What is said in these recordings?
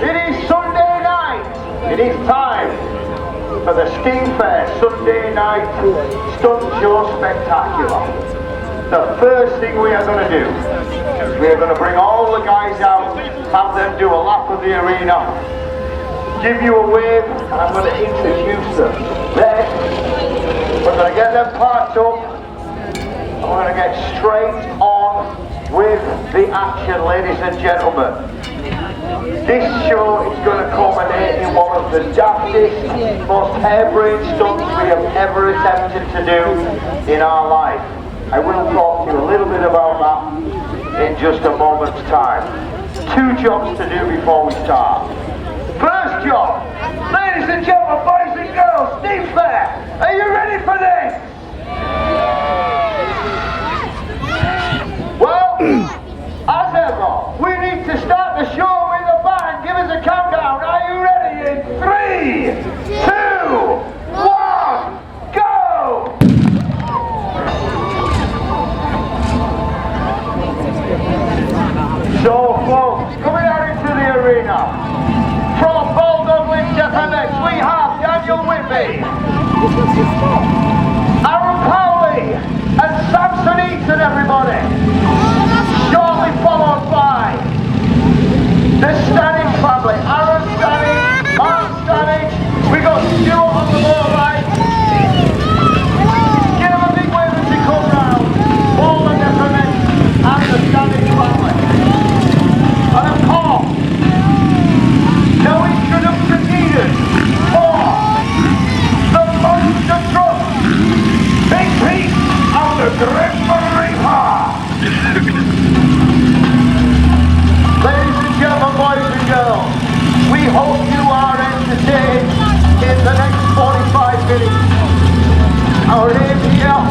It is Sunday night. It is time for the Steam Fair Sunday Night Stunt Show Spectacular. The first thing we are going to do is we are going to bring all the guys out, have them do a lap of the arena, give you a wave, and I'm going to introduce them. Then we're going to get them parked up, and we're going to get straight on with the action, ladies and gentlemen. This show is going to culminate in one of the daftest, most harebrained stunts we have ever attempted to do in our life. I will talk to you a little bit about that in just a moment's time. 2 jobs to do before we start. First job, ladies and gentlemen, boys and girls, Steam Fair, are you ready for this? Well, as ever, we need to start the show with a bang. Give us a countdown. Are you ready? In 3, 2, 1, go! So, folks, coming out into the arena, from Bolldog, Lings, we have Daniel Whitby, Aaron Powley, and Samson Eaton, everybody. Shortly followed by the Stannage family, Aaron Stannage, Martin Stannage, we got Stuart on the low right. Give them a big wave as they come round. All the different and the Stannage family. And of course, no introduction needed for the monster truck, Big Pete of the Grim Reaper. Ladies and gentlemen, boys and girls, we hope you are entertained in the next 45 minutes. Our aim here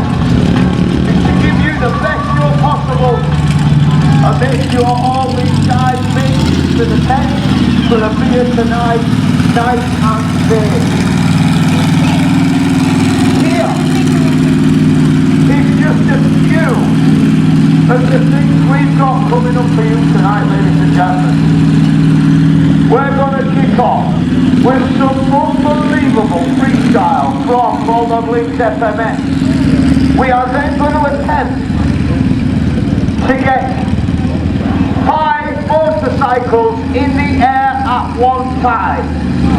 is to give you the best show possible and make sure all these guys make it to the tent for the beer tonight, nice and safe. Here is just a few of the things we've got coming up for you tonight, ladies and gentlemen. We're going to kick off with some unbelievable freestyle from Bolddog Lings FMS. We are then going to attempt to get 5 motorcycles in the air at one time.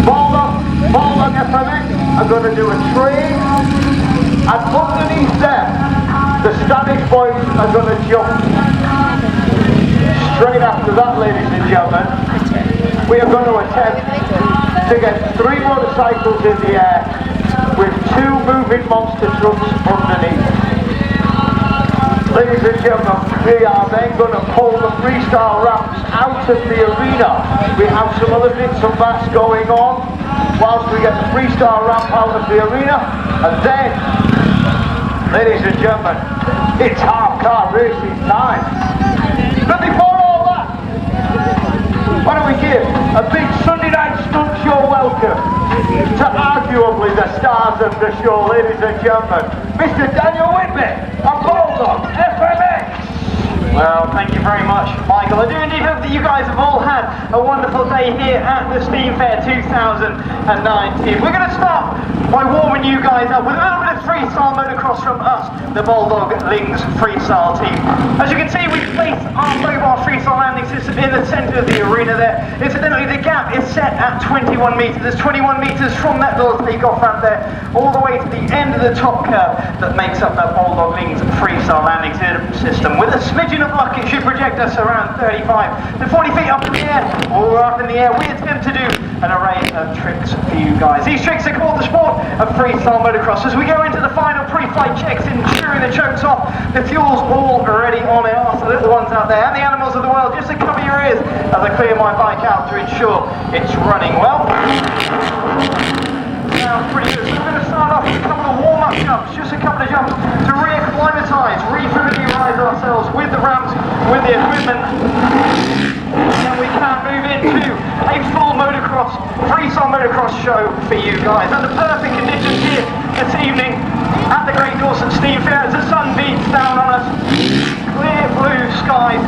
Bolldog FMS are going to do a train, and underneath them the Stannage boys are going to jump. Straight after that, ladies and gentlemen, we are going to attempt to get 3 motorcycles in the air with 2 moving monster trucks underneath. Ladies and gentlemen, we are then going to pull the freestyle ramps out of the arena. We have some other bits and bats going on whilst we get the freestyle ramp out of the arena, and then, ladies and gentlemen, it's half-car racing time. But before all that, why don't we give a big Sunday night stunt show welcome to arguably the stars of the show, ladies and gentlemen, Mr. Daniel Whitby and Bolldog FMS. Well, thank you very much, Michael. I do indeed hope that you guys have all had a wonderful day here at the Steam Fair 2019. We're going to start by warming you guys up with a little bit of freestyle motocross from us, the Bolldog Lings Freestyle team. As you can see, we've placed our mobile freestyle landing system in the centre of the arena there. Incidentally, the gap is set at 21 metres. There's 21 metres from that little takeoff ramp there, all the way to the end of the top curve that makes up that Bolldog Lings Freestyle landing system. With a smidgen of luck, it should project us around 35 to 40 feet up in the air. While we're up in the air, we attempt to do an array of tricks for you guys. These tricks are called the sport of freestyle motocross. As we go into the final pre-flight checks, ensuring the chokes off, the fuel's all already on it, so the little ones out there, and the animals of the world, just to cover your ears as I clear my bike out to ensure it's running well. Sounds pretty good. So we're going to start off with a couple of warm-up jumps, just a couple of jumps to re-acclimatise, re-familiarise ourselves with the ramps, with the equipment. And then we can move into a full motocross, freestyle motocross show for you guys. Under perfect conditions here this evening at the Great Dorset Steam Fair as the sun beats down on us. Clear blue skies.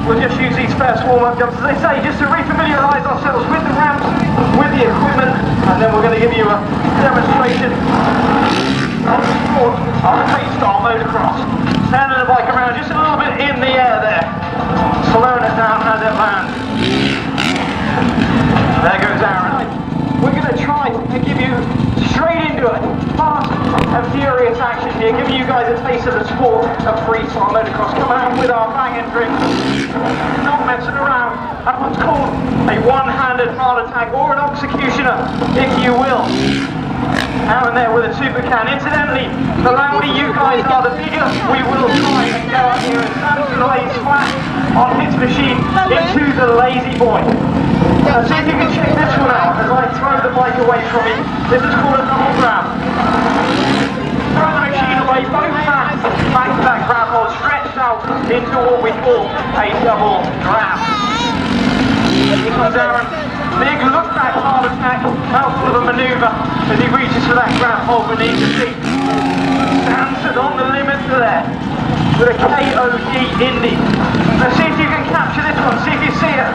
We'll just use these first warm-up jumps, as they say, just to re-familiarise ourselves with we're going to give you a demonstration of the sport of freestyle motocross. Turning the bike around just a little bit in the air there, slowing it down as it lands. There goes Aaron. We're going to try to give you straight into it, fast and furious action here, giving you guys a taste of the sport of freestyle motocross. Come out with our bang and drink, not messing around. That's what's called a one-handed heart attack, or an executioner, if you will. Aaron there with a super can. Incidentally, the louder you guys are, the bigger we will try and go out here. And Samson lays flat on his machine into the lazy boy. Now see if you can check this one out as I throw the bike away from me. This is called a double grab. Throw the machine away, both hands back to that grab hold, stretched out into what we call a double grab. Here comes Aaron. Big look back heart attack, mouthful of a manoeuvre as he reaches for that grab hold beneath the seat. Samson on the limits there with a KOD Indy. Now see if you can capture this one, see if you see it.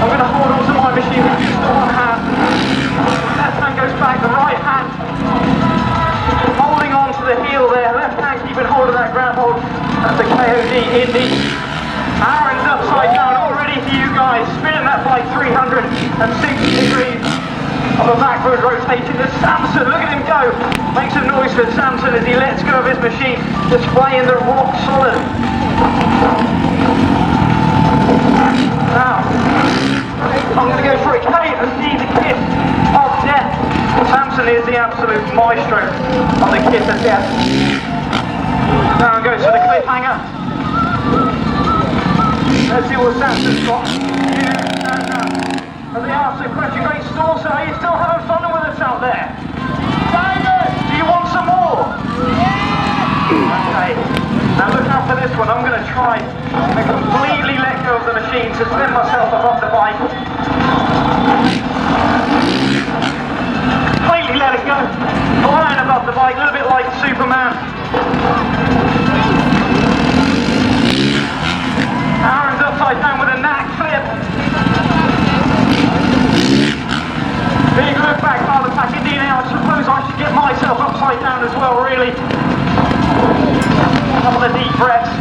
I'm going to hold on to my machine with just the one hand. Left hand goes back, the right hand holding on to the heel there. Left hand keeping hold of that grab hold. That's the KOD Indy. Aaron's upside down already for you guys, spinning that bike 360 degrees of a backward rotation. There's Samson, look at him go. Makes a noise for Samson as he lets go of his machine, displaying the rock solid. Now, I'm going to go for a KOD, the kiss of death. Samson is the absolute maestro of the kiss of death. Now goes for the cliffhanger. Let's see what Samson's got. As they ask the question, great Dorset, are you still having fun with us out there? Do you want some more? Okay. Now look out for this one. I'm going to try and completely let go of the machine, suspend myself above the bike. Completely let it go. Flying above the bike, a little bit like Superman. Aaron's upside down with a knack flip. Big look back, heart attack indeed. Now I suppose I should get myself upside down as well, really. A couple of deep breaths.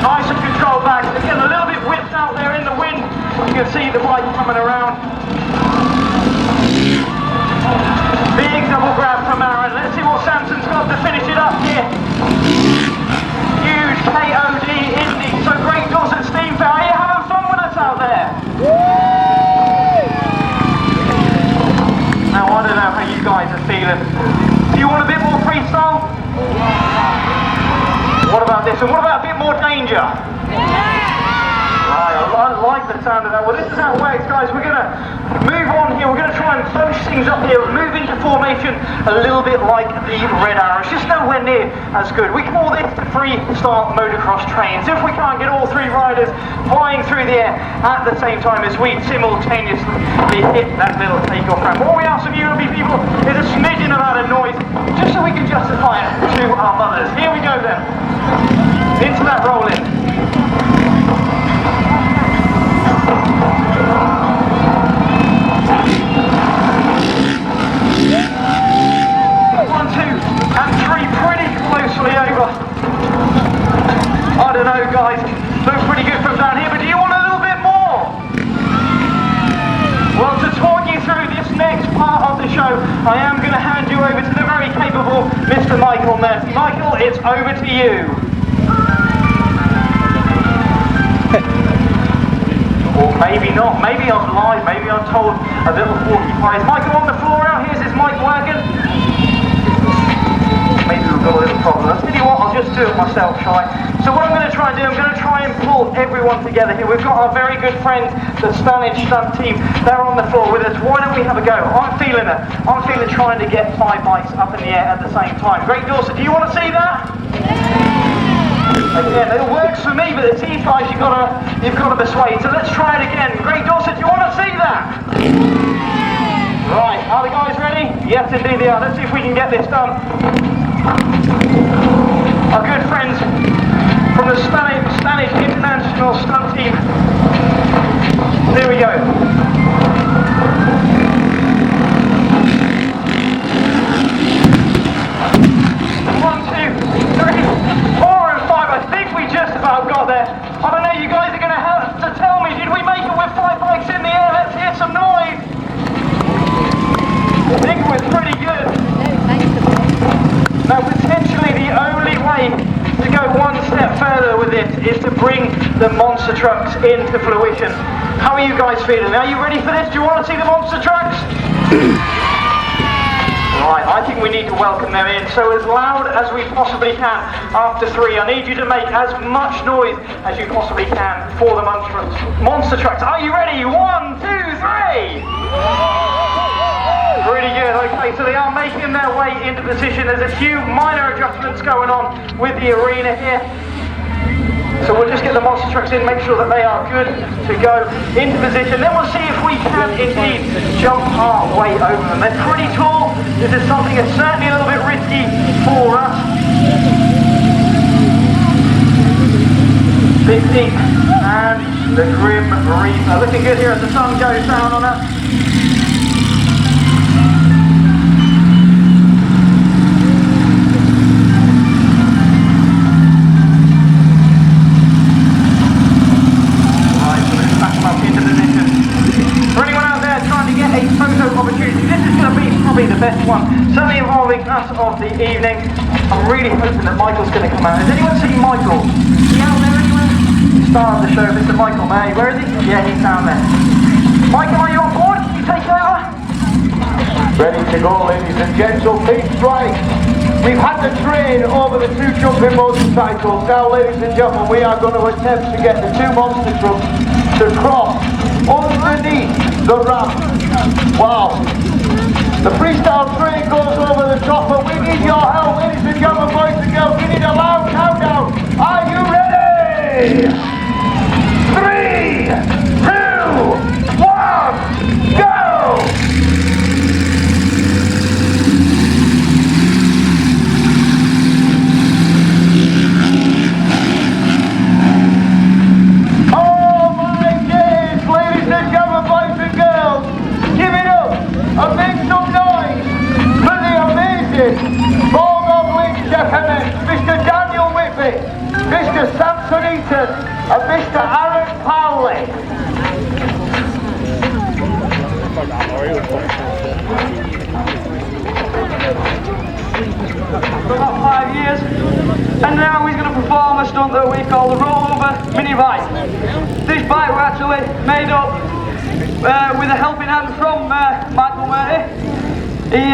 Nice and controlled back. Again, a little bit whipped out there in the wind. You can see the bike coming around. Big double grab from Aaron. Let's see what Samson's got to finish it up here. Huge KOD Indy. So great Dorset Steam Fair. Are you having fun with us out there? Now I don't know how you guys are feeling. Do you want a bit more freestyle? What about this? And what about a bit more danger? Right, I like the sound of that. Well, this is how it works, guys. We're going to move on here. We're going to try and push things up here, move into formation a little bit like the Red Arrow. It's just nowhere near as good. We call this the freestyle motocross trains. If we can't get all three riders flying through the air at the same time as we simultaneously hit that little takeoff ramp. All we ask of you, people, is a smidgen amount of noise, just so we can justify it to our mothers. Here we go then. Into that roll in. 1, 2, and 3, pretty closely over. I don't know, guys. Looks pretty good from down here, but do you want a little bit more? Well, to talk you through this next part of the show, I am going to hand you over to the very capable Mr. Michael Murphy. Michael, it's over to you. Or maybe not. Maybe I'm live. Maybe I'm told a little porcupine. Is Michael on the floor out here? Is his mic working? Maybe we've got a little problem. I'll tell you what, I'll just do it myself, shall I? So what I'm going to try and do, I'm going to try and pull everyone together here. We've got our very good friends, the Stannage Stunt Team. They're on the floor with us. Why don't we have a go? I'm feeling it. I'm feeling trying to get 5 bikes up in the air at the same time. Great Dorset, do you want to see that? Again, it works for me, but the team guys, you've got to persuade. So let's try it again. Great Dorset, do you want to see that? Right, are the guys ready? Yes, indeed they are. Let's see if we can get this done. Our good friends from the Stannage International Stunt Team Here we go. 1, 2, 3, 4 and 5. I think we just about got there. I don't know, you guys are going to have to tell me, did we make it with 5 bikes in the air? Let's hear some noise. I think we're pretty good. Now potentially the only way to go one step further with it is to bring the monster trucks into fruition. How are you guys feeling? Are you ready for this? Do you want to see the monster trucks? Right, I think we need to welcome them in. So as loud as we possibly can after 3. I need you to make as much noise as you possibly can for the monster trucks. Are you ready? 1, 2, 3! Really good. Okay, so they are making their way into position. There's a few minor adjustments going on with the arena here. So we'll just get the monster trucks in, make sure that they are good to go into position. Then we'll see if we can indeed jump our way over them. They're pretty tall. This is something that's certainly a little bit risky for us. 50 and the Grim Reaper. Looking good here as the sun goes down on us. The best one, certainly involving us of the evening. I'm really hoping that Michael's going to come out. Has anyone seen Michael? Is he out there anywhere? Star of the show, Mr. Michael May. Where is he? Yeah, he's down there. Michael, are you on board? Can you take over? Ready to go, ladies and gentlemen. Please strike. We've had to train over the 2 jumping motorcycles. Now, ladies and gentlemen, we are going to attempt to get the 2 monster trucks to cross underneath the ramp. Wow. The freestyle train goes over the top, but we need your help, ladies and gentlemen, boys and girls. We need a loud countdown. Are you ready? 3, 2, 1, go! Oh my days, ladies and gentlemen, boys and girls. Give it up and make some noise for the amazing Bolldog Lings gentlemen, Mr. Daniel Whitby, Mr. Samson Eaton and Mr. Aaron Powley. For about 5 years, and now he's going to perform a stunt that we call the rollover mini bike. This bike was actually made up with a helping hand from Michael Murray. He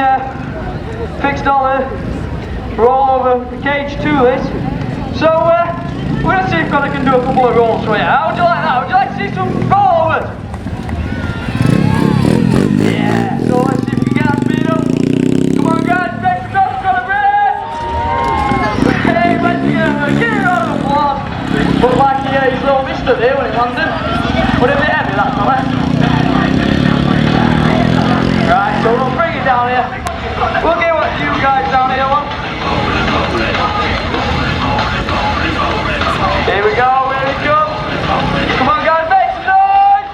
fixed all the rollover cage to this. So we're going to see if I can do a couple of rolls for you. How would you like that? Would you like to see some rollovers? Yeah, so let's see if we can get that speed up. Come on guys, make some noise, celebrate! Hey, let's give it a round of applause. Looked like his little mister there when he landed. Would it be heavy, that fella? Right, so we'll bring it down here. We'll get what you guys down here want. Here we go, here it comes. Come on guys, make some noise!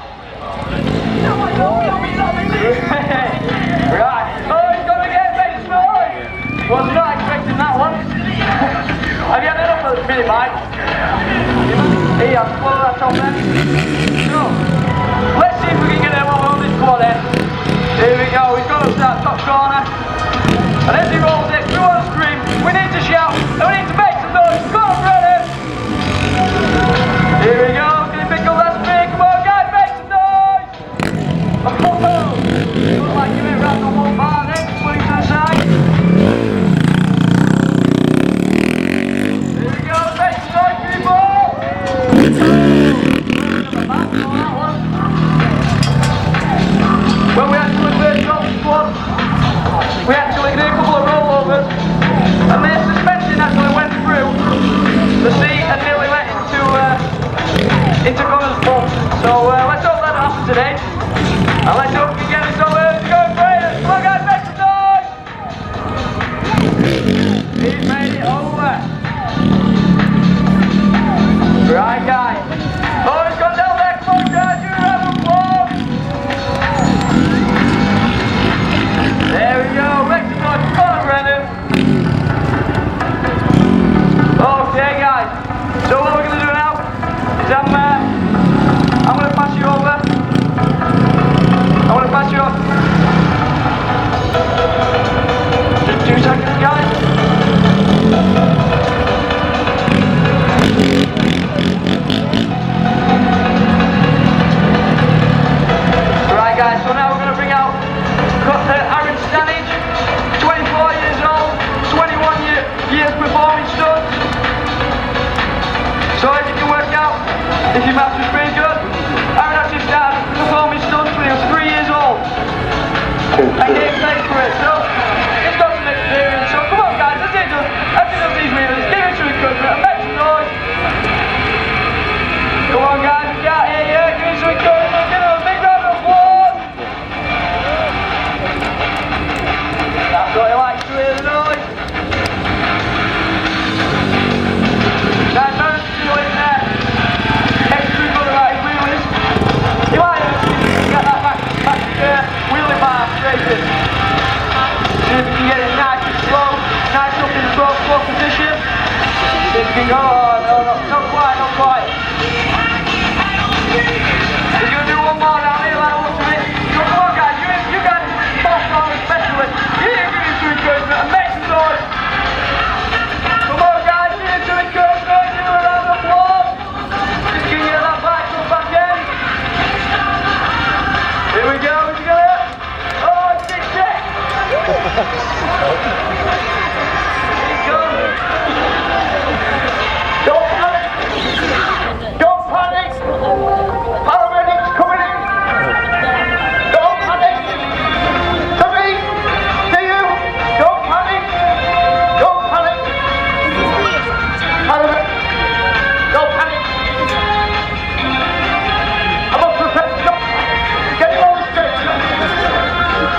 Right, oh, he's gonna make some noise! Was not expecting that one. Have you had enough of the mini bike? Here, I'll follow that top then. So, let's see if we can get him on this quad end. Here we go, he's got to start top corner. And as he rolls it, we want to scream, we need to shout, and we need to make some noise. Come on, Brennan! Here we go, can you pick up that speed? Come on, guys, make some noise! Oh, looks like you went round the one bar then, swing to the side. Here we go, make some noise, people! Well, we actually did a couple of Sam, I'm going to pass you over. I want to pass you off. Just 2 seconds, guys. Right, guys, so now we're going to bring out Aaron Stannage, 24 years old, 21 years performing stunts. So as you can work out, if your maths was pretty good, Aaron actually started performing stunts when he was 3 years old. And he paid for it, so he's got some experience. So come on guys, let's do these wheelies, give him some encouragement and make some noise. Come on guys, we can't hear you, give him some encouragement, give him a big round of applause. That's what he likes to hear, the noise. Nice man, doing there. Extra good about his wheelies. He might get that back wheelie bar straight in. See if you can get it nice and slow, nice up in the slow position. See if you can go, oh no, not quite. He's going to do one more down here like what's it. So come on guys, you guys, Bolddog especially, you need to give him some encouragement and make some noise. Come on guys, give him some encouragement, give him a round of applause. Just can you get that bike up back in. Here we go, you got it? Oh, 6-6. Here he goes. Don't panic! Don't panic! Paramedics coming in! Don't panic! To me! To you! Don't panic! Don't panic! Paramedics! Don't panic! I'm up for a second. Get him on the stretch.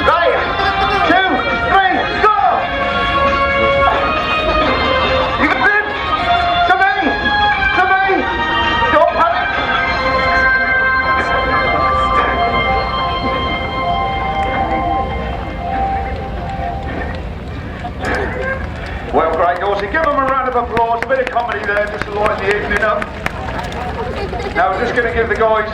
Right! 2, 3, go! You can win! To me! To me! Don't panic! Well, great, Dorset. Give them a round of applause. A bit of comedy there, just to lighten the evening up. Now, we're just going to give the guys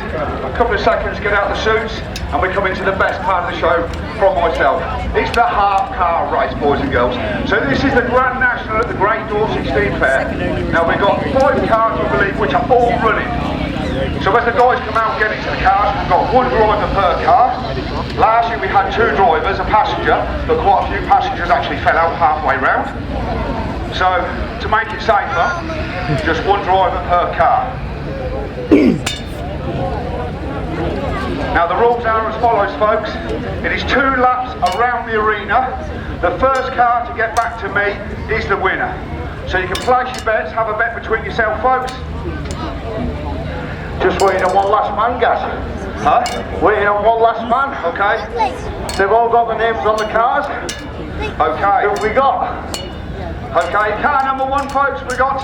a couple of seconds to get out the suits, and we're coming to the best part of the show from myself. It's the half car race, boys and girls. So this is the Grand National at the Great Dorset Steam Fair. Now, we've got 5 cars, we believe, which are all running. So as the guys come out and get into the cars, we've got 1 driver per car. Last year we had 2 drivers, a passenger, but quite a few passengers actually fell out halfway round. So to make it safer, just 1 driver per car. Now the rules are as follows, folks. It is 2 laps around the arena. The first car to get back to me is the winner. So you can place your bets, have a bet between yourself, folks. Just waiting on one last man, guys. Huh? Waiting on one last man. Okay. They've all got the names on the cars. Okay. Who have we got? Okay, car number 1, folks, we got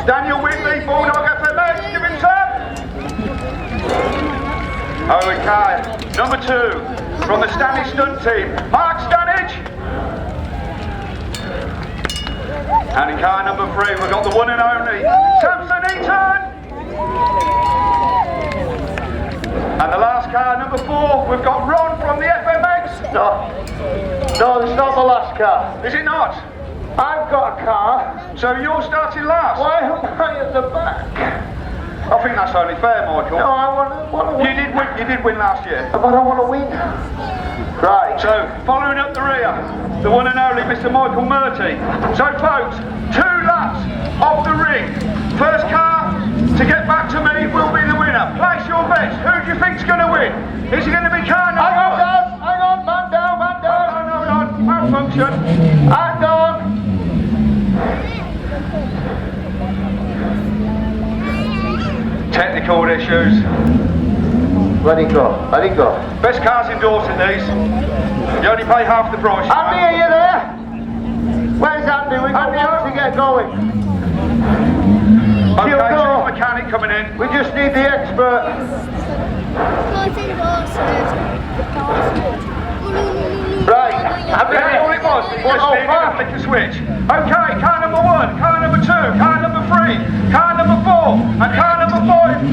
Daniel Whitley, Bolldog FMX, give him some. Okay, number 2, from the Stannage Stunt Team, Mark Stannage. And in car number 3, we've got the one and only Samson Eaton. And the last car, number 4, we've got Ron from the FMX. No, it's not the last car. Is it not? I've got a car. So you're starting last? Why am I at the back? I think that's only fair, Michael. No, I want to win. You did win last year. But I want to win. Right. So, following up the rear, the one and only Mr. Michael Murty. So, folks, 2 laps of the ring. First car to get back to me will be the winner. Place your bets. Who do you think's going to win? Is it going to be car number 1? Hang on, man down. Hold on, malfunction. Hang on. Technical issues. Let it go. Best cars in Dorset, these. You only pay half the price. Andy, are you there? Where's Andy? We've got to get going. Okay, Go. so mechanic coming in. We just need the expert. Right. That's all it was. He just needed to flick a switch. Okay, car number 1, car number 2, car number 3, car number 4, and car number 5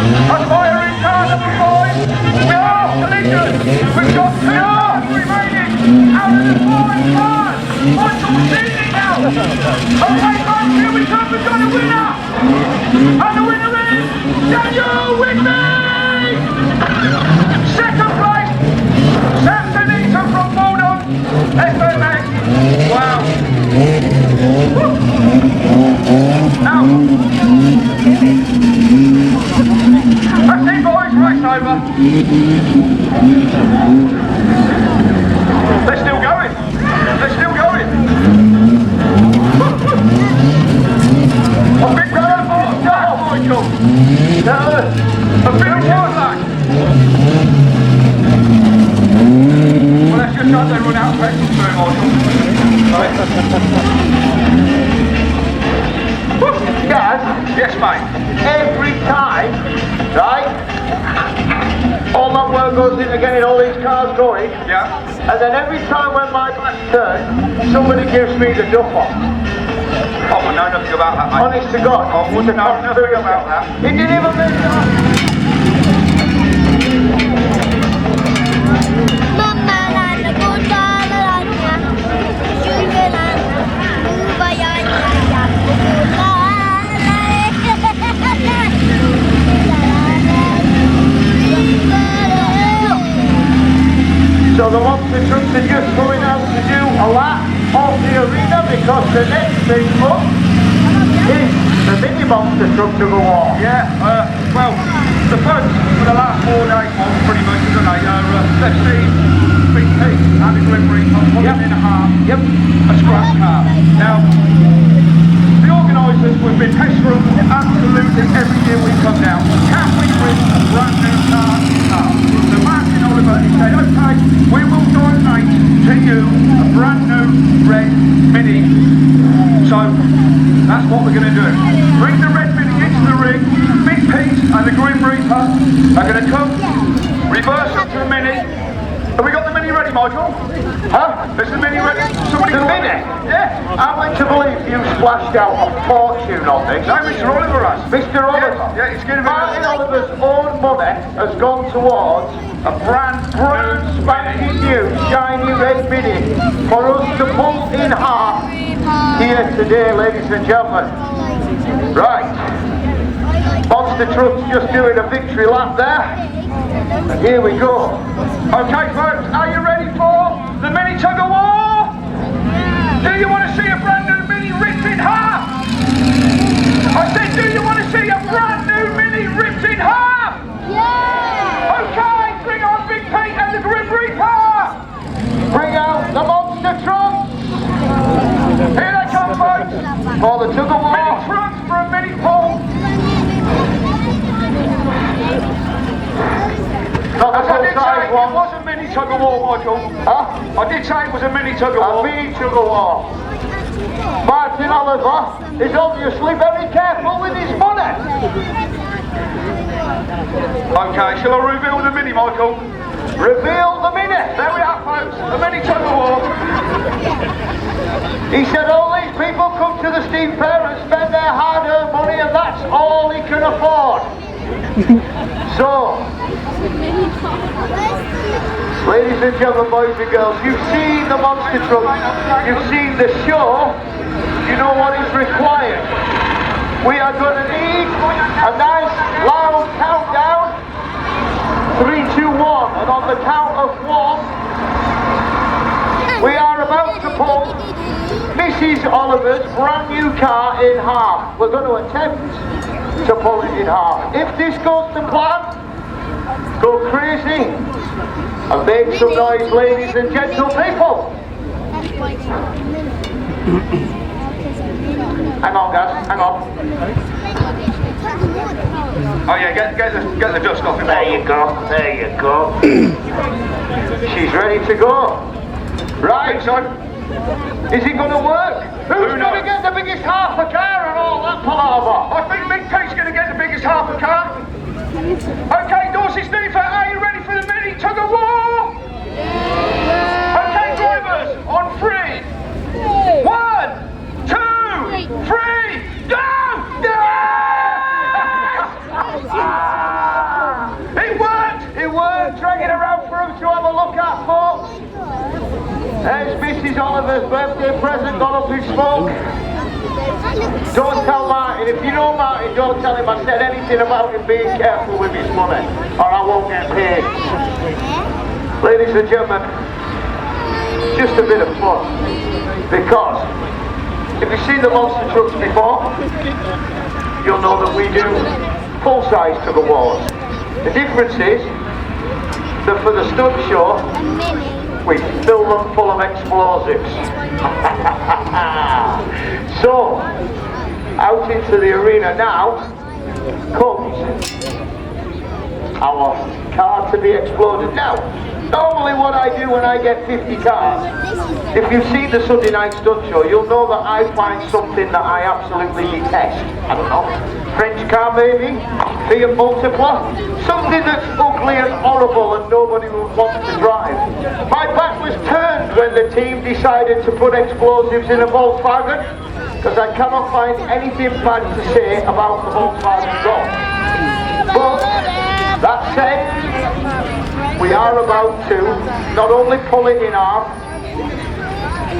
Aspiring car number 5. We are collision. We've got 2 cars remaining out of the 5 cars. Michael's leading now. Okay, folks, here we come. We've got a winner. And the winner is Daniel Whitney. Second place, Sam Benito from Bolldog. SMX. Wow. Now, that's it, boys. Race over. They're still going. They're still going. A big round of applause, Michael. A big applause. Well, let's just hope they run out of petrol soon, Michael. Guys, yes, mate. Every time, right? All that work goes into getting all these cars going. Yeah. And then every time when my back's turned, somebody gives me the duff off. I wouldn't know nothing about that, mate. Honest to God, I wouldn't know nothing about that. He didn't even make it up. So the monster trucks are just going out to do a lap of the arena because the next thing up is the mini monster truck to go on. Yeah, well, the folks for the last 4 days, pretty much, isn't they? They've seen Big Pete and the delivery on 1.5, a scrap car. Now, the organisers, we've been pestering absolutely every year we come down. Can we win a brand new car? So Martin Oliver, he said, okay, we will donate to you a brand new red Mini. So that's what we're going to do. Bring the red Mini into the ring. Big Pete and the Grim Reaper are going to come, reverse up to the Mini. Have we got the Mini ready, Michael? Huh? Is the Mini ready? Somebody the Mini? Yeah. I'm led to believe you splashed out a fortune on this. No, Mr. Oliver has. Mr. Oliver? Yeah, it's going to be... Martin Oliver's own money has gone towards a brand spanking new shiny red Mini for us to pull in half here today, ladies and gentlemen. Right. Monster Truck's just doing a victory lap there. And here we go. Okay, folks, are you ready for the Mini Tug of War? Do you want to see a brand new Mini ripped in half? I said, do you want to see a brand new Mini ripped in half? Yeah! Okay, bring on Big Pete and the Grim Reaper! Bring out the Monster Trucks! Here they come, folks! For the Tug of War! Mini trucks for a mini pull! I did say it was a mini tug of war, Michael. Huh? I did say it was a mini tug of war. A mini tug of war. Martin Oliver is obviously very careful with his money. Okay, shall I reveal the mini, Michael? Reveal the mini. There we are, folks. The mini tug of war. He said all these people come to the steam fair and spend their hard-earned money, and that's all he can afford. So, ladies and gentlemen, boys and girls, you've seen the monster truck, you've seen the show, you know what is required. We are going to need a nice loud countdown, 3, 2, 1, and on the count of 1, we are about to pull Mrs. Oliver's brand new car in half. We're going to attempt to pull it in half. If this goes to plan, go crazy and make some noise, ladies and gentle people. Hang on, guys, hang on. Oh yeah, get the dust off him. There you go, there you go. She's ready to go. Right, son. Is it going to work? Who's going to get the biggest half a car and all that palaver? I think Big Pete's going to get the biggest half a car. Okay, Dorset Snooper, are you ready for the mini tug of war? Yeah. Okay, drivers, on 3. 1, 2, 3, go! Yes! is Oliver's birthday present, got up his smoke. Don't tell Martin, if you know Martin, don't tell him I said anything about him being careful with his money, or I won't get paid. Ladies and gentlemen, just a bit of fun, because if you've seen the monster trucks before, you'll know that we do full size tug of wars. The difference is that for the stunt show, we fill them full of explosives. So, out into the arena now comes our car to be exploded. Now, normally what I do when I get 50 cars, if you've seen the Sunday night stunt show, you'll know that I find something that I absolutely detest. I don't know, French car maybe, Fiat Multipla, something that's ugly and horrible and nobody would want to drive. My back was turned when the team decided to put explosives in a Volkswagen, because I cannot find anything bad to say about the Volkswagen Golf. But that said, we are about to not only pull it in half,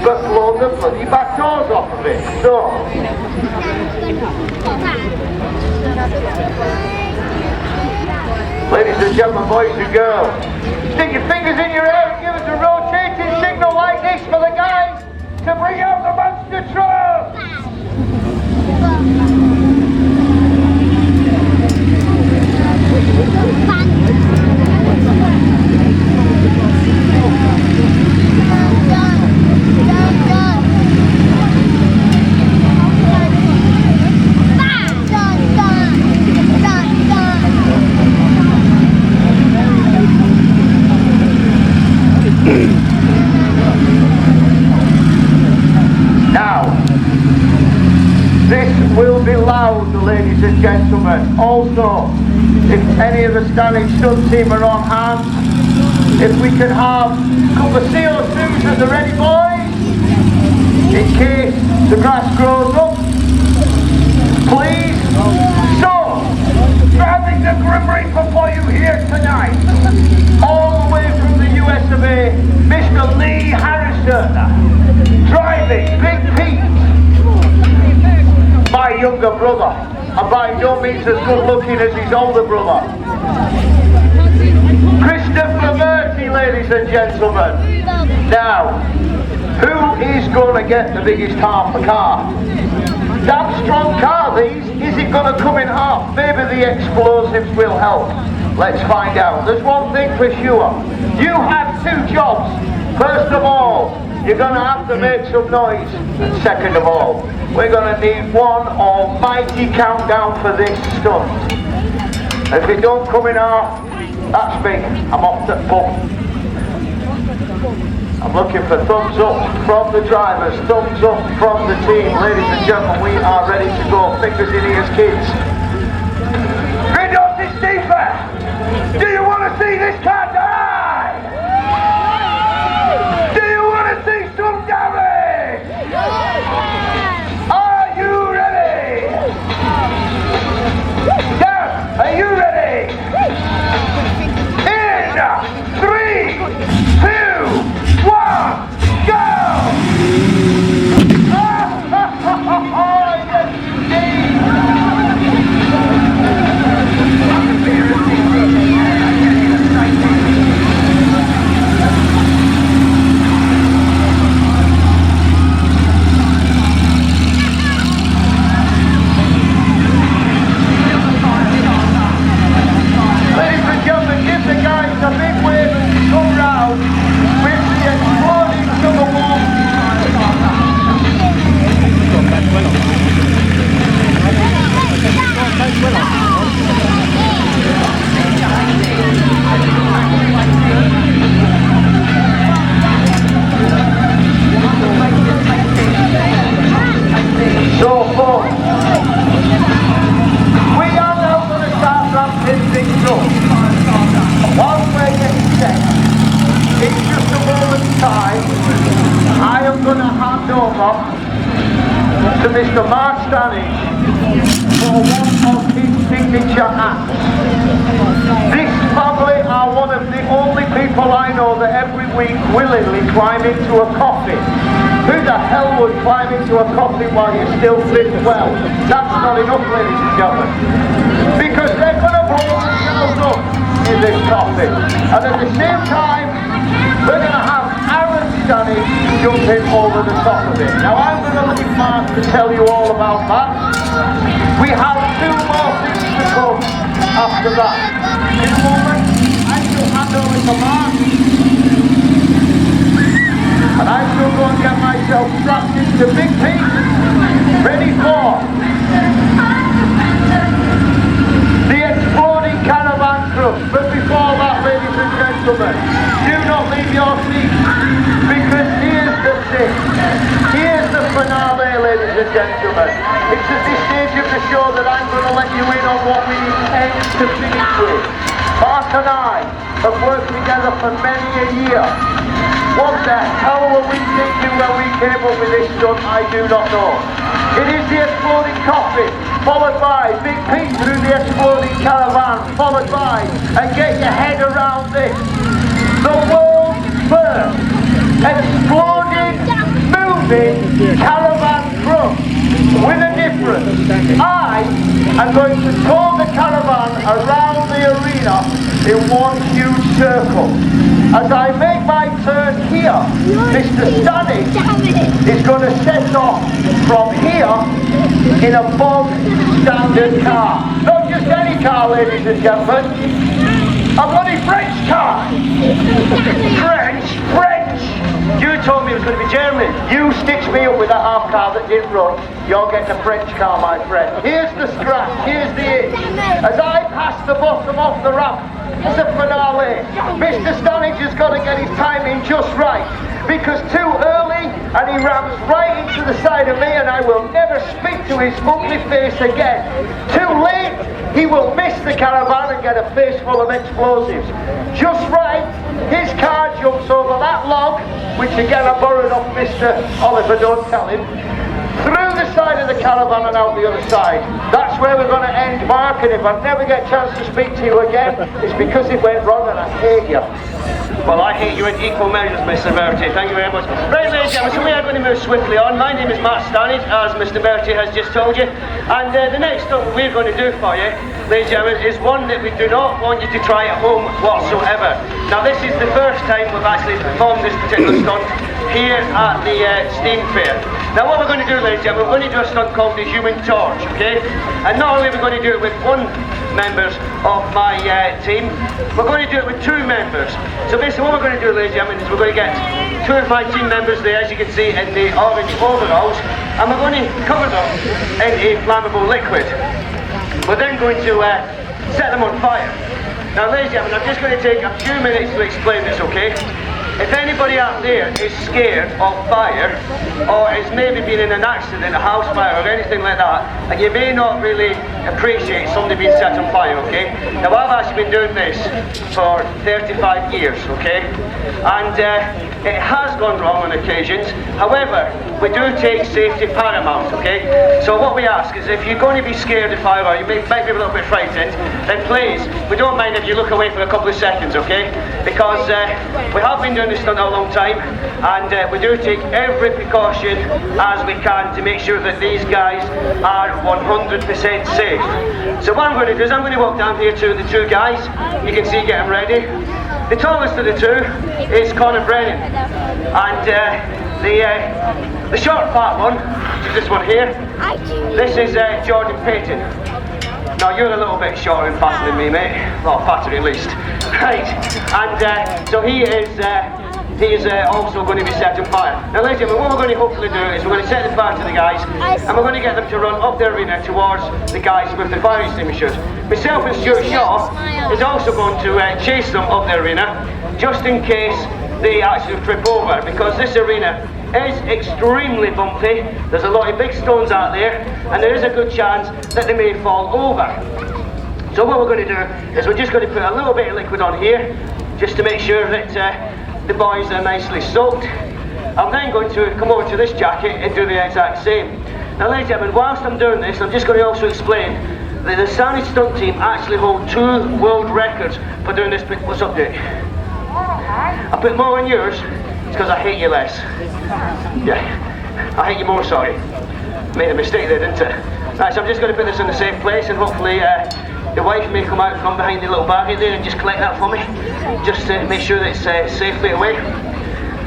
but blow the bloody back doors off of it. So, ladies and gentlemen, boys and girls, stick your fingers in your hair and give us a rotating signal like this for the guys to bring out the monster truck. Now, this will be loud, ladies and gentlemen. Also, if any of the Stannage Stunt Team are on hand, if we can have a couple of CO2s at the ready, boys, in case the grass grows up, please. So, driving the Grim Reaper for you here tonight, all the way from the US of A, Mr. Lee Harrison. Driving Big Pete, my younger brother, and by no means as good looking as his older brother. Christopher Murphy, ladies and gentlemen. Now, who is going to get the biggest half a car? That strong car, these, is it going to come in half? Maybe the explosives will help. Let's find out. There's one thing for sure. You have two jobs. First of all, you're going to have to make some noise. And second of all, we're going to need one almighty countdown for this stunt. If it don't come in half, that's me. I'm off the pub. I'm looking for thumbs up from the drivers, thumbs up from the team. Ladies and gentlemen, we are ready to go. Fingers in ears, kids. Ridos is Steve. Do you want to see this car die? Do you want to see some damage? Are you ready? Dad, are you ready? In 3, 2, 1, go! To Mr. Mark Stannage for one of his signature acts. This family are one of the only people people I know that every week willingly climb into a coffin. Who the hell would climb into a coffin while you're still fit well? That's not enough, ladies and gentlemen. Because they're going to blow themselves up in this coffin. And at the same time, we're going to have Aaron Stannage jumping over the top of it. Now I'm going to leave Mark to tell you all about that. We have 2 more things to come after that. In a moment, I shall hand over to Mark. And I shall go and get myself strapped into Big Pete, ready for the exploding caravan crush. But before that, ladies and gentlemen, do not leave your seats, because here's the thing. Here's the finale, ladies and gentlemen. It's at this stage of the show that I'm going to let you in on what we intend to finish with. Mark and I have worked together for many a year. What the hell were we thinking when we came up with this stunt? I do not know. It is the exploding coffin, followed by Big Pete through the exploding caravan, followed by, and get your head around this, the world's first exploding, moving caravan truck. With a difference. I am going to tour the caravan around the arena in one huge circle. As I make my turn here, Mr. Stannage is going to set off from here in a bog standard car. Not just any car, ladies and gentlemen. A bloody French car! French! You told me it was going to be German. You stitched me up with a half car that didn't run. You're getting a French car, my friend. Here's the scratch, here's the itch. As I pass the bottom off the ramp, it's a finale. Mr. Stannage has got to get his timing just right, because too early and he rams right into the side of me and I will never speak to his ugly face again. Too late, he will miss the caravan and get a face full of explosives. Just right, his car jumps over that log, which again I borrowed off Mr. Oliver, don't tell him, through the side of the caravan and out the other side. That's where we're going to end, Mark, and if I never get a chance to speak to you again, it's because it went wrong and I hate you. Well, I hate you in equal measures, Mr. Bertie. Thank you very much. Right, ladies and gentlemen, so we are going to move swiftly on. My name is Matt Stannage, as Mr. Bertie has just told you. And the next stunt we're going to do for you, ladies and gentlemen, is one that we do not want you to try at home whatsoever. Now, this is the first time we've actually performed this particular stunt here at the Steam Fair. Now, what we're going to do, ladies and gentlemen, we're going to do a stunt called the Human Torch, okay? And not only are we going to do it with one members of my team, we're going to do it with 2 members. So basically what we're going to do, ladies and gentlemen, is we're going to get 2 of my team members there, as you can see, in the orange overalls, and we're going to cover them in a flammable liquid. We're then going to set them on fire. Now, ladies and gentlemen, I'm just going to take a few minutes to explain this, okay? If anybody out there is scared of fire, or has maybe been in an accident, a house fire or anything like that, and you may not really appreciate somebody being set on fire, okay? Now, I've actually been doing this for 35 years, okay? And it has gone wrong on occasions. However, we do take safety paramount, okay? So what we ask is, if you're going to be scared of fire or you might be a little bit frightened, then please, we don't mind if you look away for a couple of seconds, okay? Because we have been doing this stunt a long time, and we do take every precaution as we can to make sure that these guys are 100% safe. So what I'm going to do is I'm going to walk down here to the 2 guys. You can see getting ready. The tallest of the 2 is Conor Brennan, and the short fat one, which is this one here, this is Jordan Payton. Now, you're a little bit shorter and fatter than me, mate. Well, fatter at least. Right, and so he is also going to be set on fire. Now, ladies and gentlemen, what we're going to hopefully do is we're going to set the fire to the guys, and we're going to get them to run up the arena towards the guys with the fire extinguishers. Myself and Stuart Shaw is also going to chase them up the arena, just in case they actually trip over, because this arena is extremely bumpy. There's a lot of big stones out there, and there is a good chance that they may fall over. So what we're going to do is we're just going to put a little bit of liquid on here, just to make sure that the boys are nicely soaked. I'm then going to come over to this jacket and do the exact same. Now, ladies and gentlemen, whilst I'm doing this, I'm just going to also explain that the Stannage Stunt Team actually hold 2 world records for doing this. What's up, Dick? I put more on yours, it's because I hate you less. Yeah, I hate you more, sorry. Made a mistake there, didn't I? Right, so I'm just going to put this in a safe place, and hopefully the wife may come out from behind the little baggie there and just collect that for me, just to make sure that it's safely away.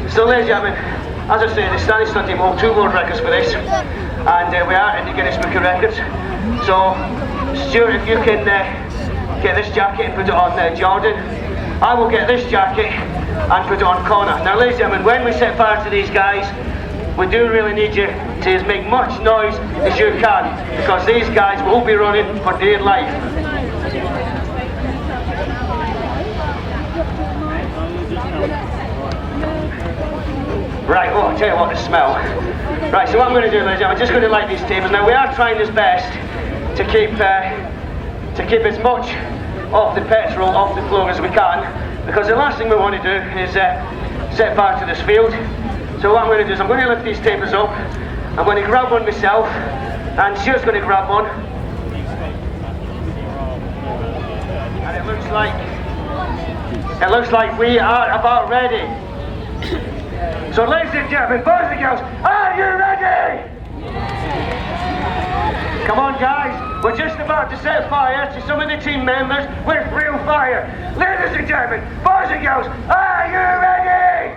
So ladies and gentlemen, as I say, the Stannage Stunt Team hold 2 world records for this, and we are in the Guinness Book of Records. So Stuart, if you can get this jacket and put it on Jordan, I will get this jacket and put it on Connor. Now ladies and gentlemen, when we set fire to these guys, we do really need you to as make much noise as you can, because these guys will be running for dear life. Right, oh, I'll tell you what, the smell. Right, so what I'm going to do, ladies and gentlemen, I'm just going to light these tables. Now we are trying as best to keep as much of the petrol off the floor as we can, because the last thing we want to do is set fire to this field. So what I'm going to do is I'm going to lift these tables up, I'm going to grab one myself, and Stuart's going to grab one. And it looks like we are about ready. So ladies and gentlemen, boys and girls, are you ready? Come on guys, we're just about to set fire to some of the team members with real fire. Ladies and gentlemen, boys and girls, are you ready?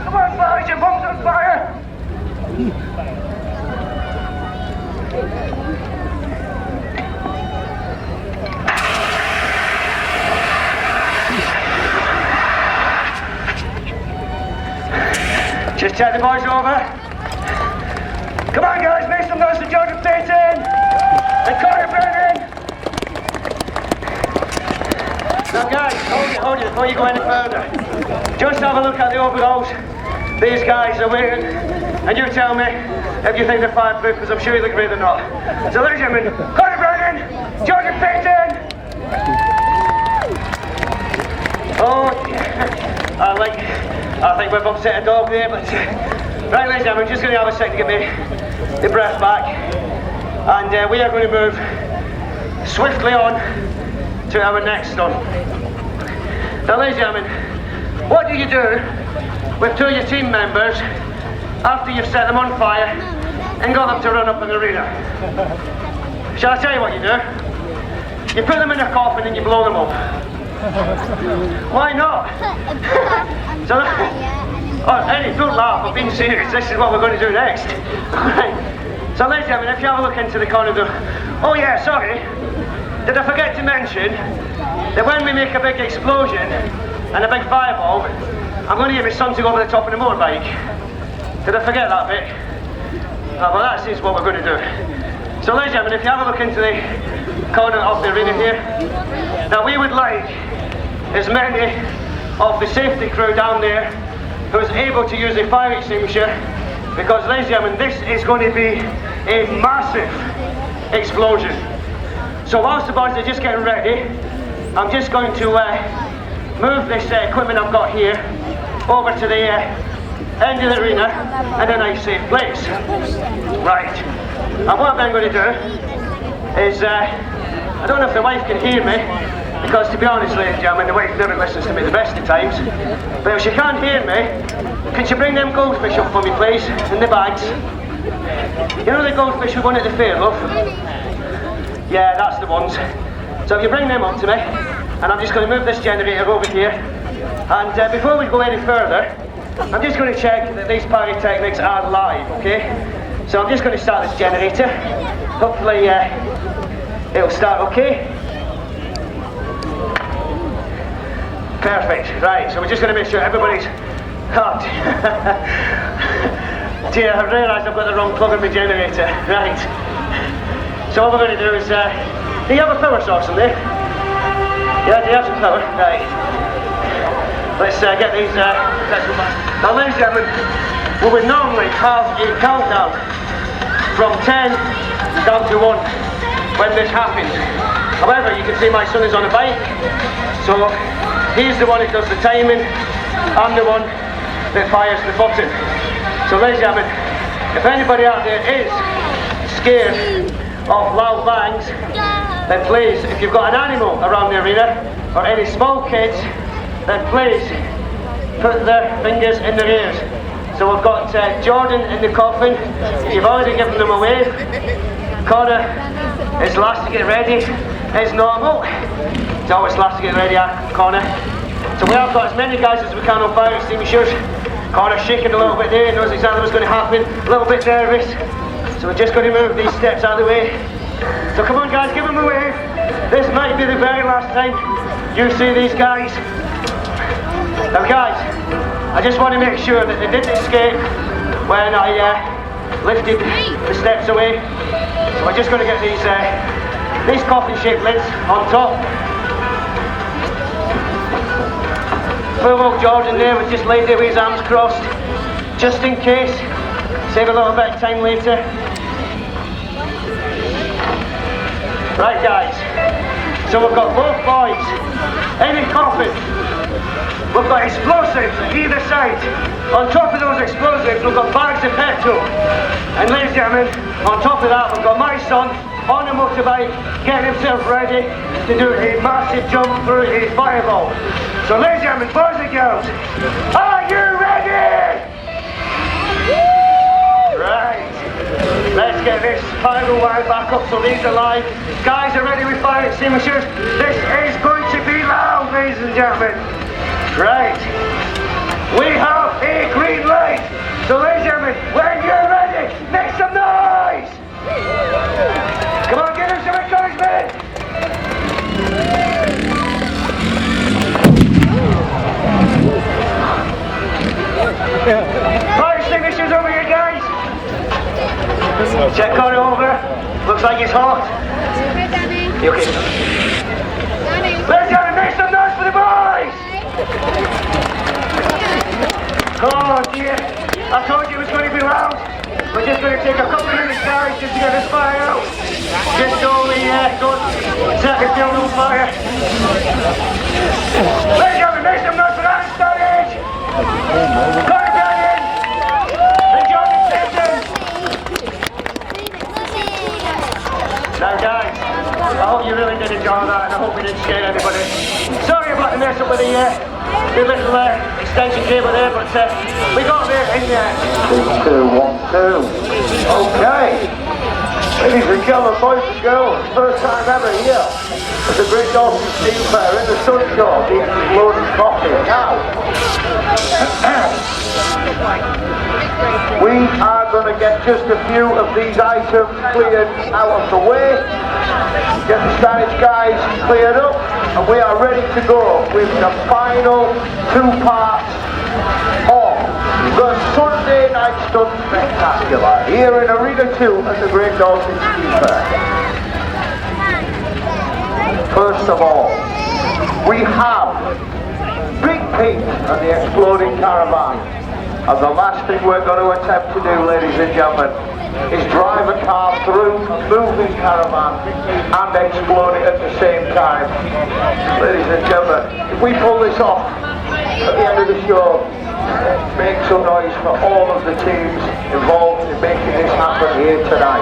Come on boys, your bum's on fire. Just check the boys over. Come on guys, make some noise for Jordan Payton and Connor Brennan. Now guys, hold it before you go any further. Just have a look at the overalls these guys are wearing, and you tell me if you think they're fireproof, because I'm sure you look great or not. So ladies and gentlemen, Connor Brennan, Jordan Payton. Oh, I think we've upset a dog there, but right, ladies and gentlemen, just going to have a second to get the breath back, and we are going to move swiftly on to our next stunt. Now, ladies and gentlemen, what do you do with 2 of your team members after you've set them on fire and got them to run up an arena? Shall I tell you what you do? You put them in a coffin and you blow them up. Why not? So, don't laugh, I'm being serious. This is what we're going to do next. Right. So ladies and gentlemen, if you have a look into the corridor. Oh yeah, sorry. Did I forget to mention that when we make a big explosion and a big fireball, I'm going to get my son to go over the top of the motorbike. Did I forget that bit? Well, that is what we're going to do. So ladies and gentlemen, if you have a look into the corner of the arena here, now we would like as many of the safety crew down there who is able to use a fire extinguisher, because ladies and gentlemen, this is going to be a massive explosion. So whilst the boys are just getting ready, I'm just going to move this equipment I've got here over to the end of the arena and a nice safe place. Right, and what I'm then going to do is, I don't know if the wife can hear me, because to be honest, ladies and gentlemen, the wife never listens to me the best of times. But if she can't hear me, can she bring them goldfish up for me, please, in the bags? You know the goldfish we won at the fair, love? Yeah, that's the ones. So if you bring them up to me, and I'm just going to move this generator over here. And before we go any further, I'm just going to check that these pyrotechnics are live, okay? So I'm just going to start this generator. Hopefully it'll start okay. Perfect, right, so we're just going to make sure everybody's hot. Dear, I've realised I've got the wrong plug in my generator. Right. So what we're going to do is, do you have a power source in there? Yeah, do you have some power? Right. Let's get these petrol back. Now ladies and gentlemen, we would normally have a countdown from 10 down to 1 when this happens. However, you can see my son is on a bike, so he's the one who does the timing. I'm the one that fires the button. So ladies and gentlemen, if anybody out there is scared of loud bangs, then please, if you've got an animal around the arena, or any small kids, then please put their fingers in their ears. So we've got Jordan in the coffin. You've already given them a wave. Connor is last to get ready. It's normal. It's always last to get ready, Connor. So we have got as many guys as we can on fire extinguishers. Connor's shaking a little bit there, he knows exactly what's going to happen. A little bit nervous. So we're just going to move these steps out of the way. So come on guys, give them a wave. This might be the very last time you see these guys. Now guys, I just want to make sure that they didn't escape when I lifted the steps away. So we're just going to get these coffin-shaped lids on top. Poor old Jordan there was just laid there with his arms crossed, just in case. Save a little bit of time later. Right guys, so we've got both boys in the coffin. We've got explosives either side. On top of those explosives, we've got bags of petrol. And ladies and gentlemen, on top of that, we've got my son on a motorbike, getting himself ready to do a massive jump through his fireball. So ladies and gentlemen, boys and girls, are you ready? Right. Let's get this pyro wire back up so these are live. Guys are ready with fire extinguishers. This is going to be loud, ladies and gentlemen. Right. We have a green light. So ladies and gentlemen, when you're ready, make some noise. Come on, give him some encouragement. Fire extinguishers over here, guys. Check Connor over. Looks like he's hot. You okay? Let's go and make some noise for the boys! Oh dear, I told you it was going to be loud. We're just going to take a couple of minutes, guys, just to get this fire out. Just so we don't set the field on fire. Let's go and make some noise for that Stannage! Connor Brennan! And Jordan Simpson! Now guys, I hope you really did enjoy that, and I hope we didn't scare anybody. Sorry about the mess up with the little extension cable there, but we got there in the end. 3, 2, 1, 2. Okay. Ladies and gentlemen, boys and girls, first time ever here at the Great Dorset Steam Fair in the sunshine, the exploding coffee. Now, we are going to get just a few of these items cleared out of the way, get the Stannage guys cleared up, and we are ready to go with the final 2 parts of the Sunday Night Stunt Spectacular here in Arena 2 at the Great Dorset Steam Fair. First of all, we have Big Pete and the Exploding Caravan. And the last thing we're going to attempt to do, ladies and gentlemen, is drive a car through a moving caravan and explode it at the same time. Ladies and gentlemen, if we pull this off at the end of the show, make some noise for all of the teams involved in making this happen here tonight.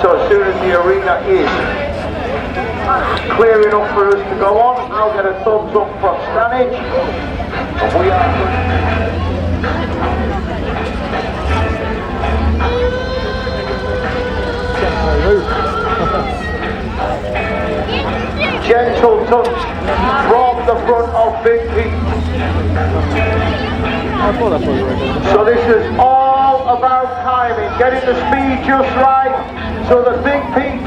So as soon as the arena is clear enough for us to go on, I'll get a thumbs up from Stannage. And we are gentle touch from the front of Big Pete. So this is all about timing, getting the speed just right so that Big Pete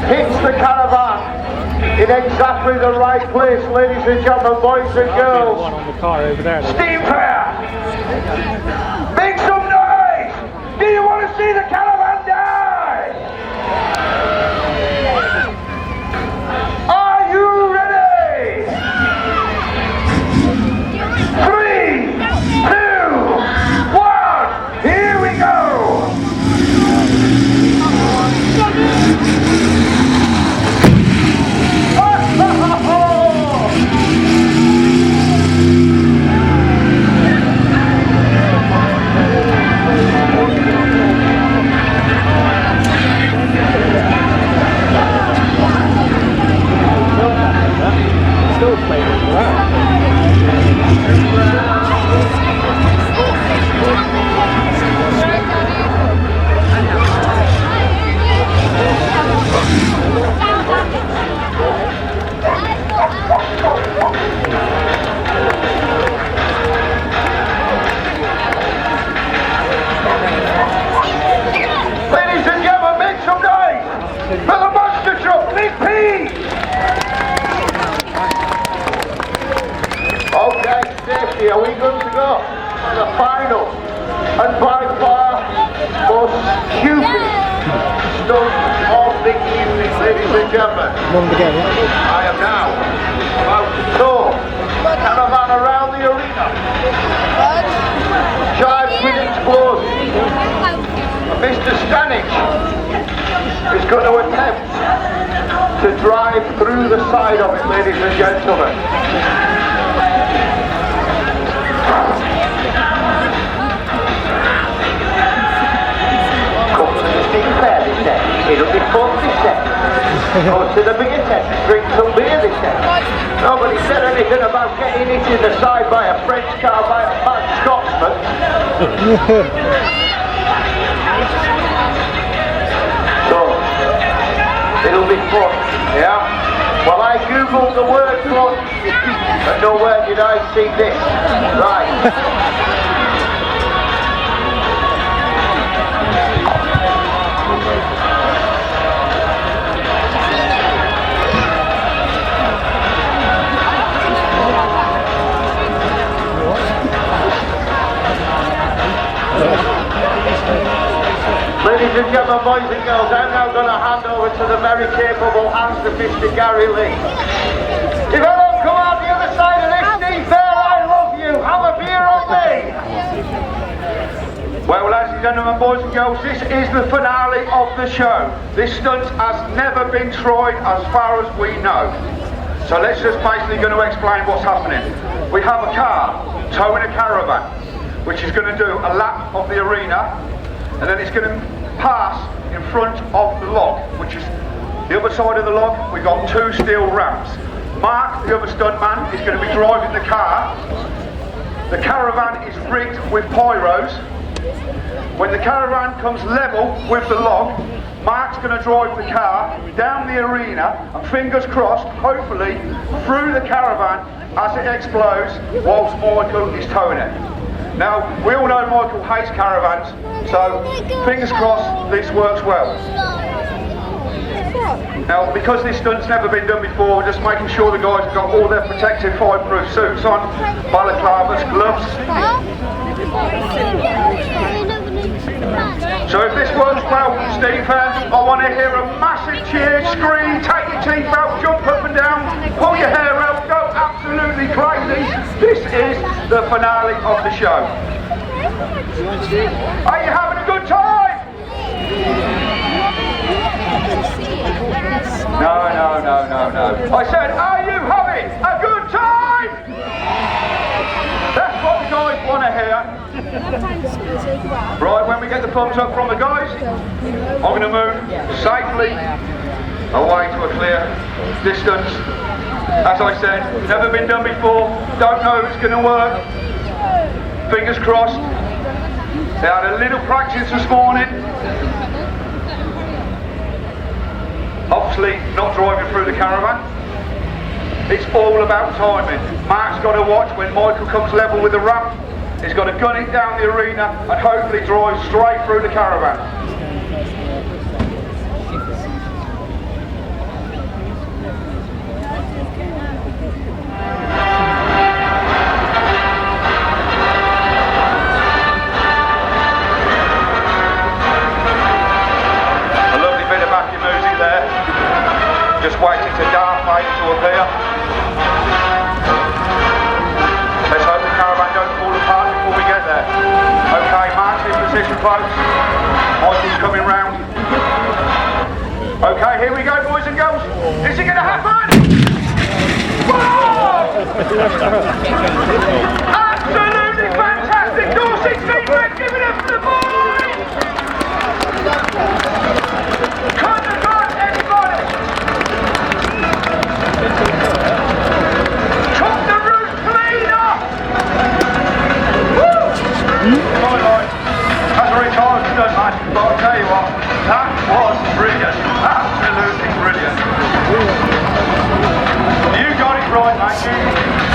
hits the caravan in exactly the right place, ladies and gentlemen, boys and girls. Steam Fair! Make some noise! Do you want to see the caravan die? Are you ready? 3, 2, 1, here we go! Ladies and gentlemen, I am now about to tour the caravan around the arena. Chives with explosions. And Mr. Stannage is going to attempt to drive through the side of it, ladies and gentlemen. Come to the Steam Fair this day. It'll be fun this day. Go to the bigger tent, drink some beer this day. Nobody said anything about getting hit in the side by a French car by a fat Scotsman. So, it'll be fun, yeah? Well, I googled the word fun, but nowhere did I see this. Right. Ladies and gentlemen, boys and girls, I'm now going to hand over to the very capable hands of Mr. Gary Lings. If I don't come out the other side of this Steam Fair, I love you. Have a beer on me. Well, ladies and gentlemen, boys and girls, this is the finale of the show. This stunt has never been tried as far as we know. So let's just basically going to explain what's happening. We have a car towing a caravan, which is going to do a lap of the arena, and then it's going to pass in front of the log, which is the other side of the log. We've got two steel ramps. Mark, the other stuntman, is going to be driving the car. The caravan is rigged with pyros. When the caravan comes level with the log, Mark's going to drive the car down the arena and, fingers crossed, hopefully through the caravan as it explodes whilst Michael is towing it. Now, we all know Michael hates caravans, so fingers crossed this works well. Now, because this stunt's never been done before, we're just making sure the guys have got all their protective fireproof suits on, balaclavas, gloves. So if this works well, Steam Fair, I want to hear a massive cheer, scream, take your teeth out, jump up and down, pull your hair out, go absolutely crazy. This is the finale of the show. Are you having a good time? No. I said, are you having a good time? That's what the guys want to hear. Right, when we get the thumbs up from the guys, I'm going to move safely away to a clear distance. As I said, never been done before, don't know if it's going to work. Fingers crossed. They had a little practice this morning. Obviously not driving through the caravan. It's all about timing. Mark's got to watch when Michael comes level with the ramp. He's got to gun it down the arena and hopefully drive straight through the caravan. A lovely bit of backing music there. Just waiting to Darth Vader to appear. Let's hope the caravan don't fall apart before we get there. Okay, Mark's in position, folks. Michael's coming round. Okay, here we go, boys and girls. Is it going to happen? Whoa! Absolutely fantastic. Dorset feedback, give it up to the boys! Come on, everybody! Took the roof clean off! Woo! That's a retired stuntman, but I'll tell you what, that was brilliant. Absolutely brilliant. You got it right, mate.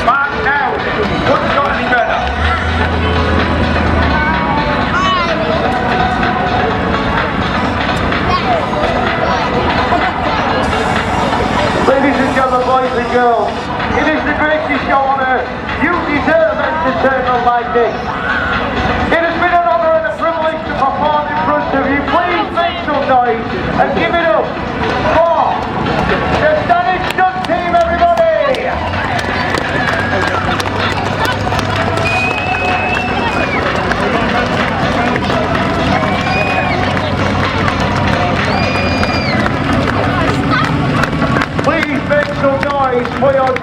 Mark nailed it. Couldn't have got any better. Ladies and gentlemen, boys and girls, it is the greatest show on earth. You deserve entertainment like this. It has been an honour and a privilege to perform in front of you. Please make some noise and give it up for prize for your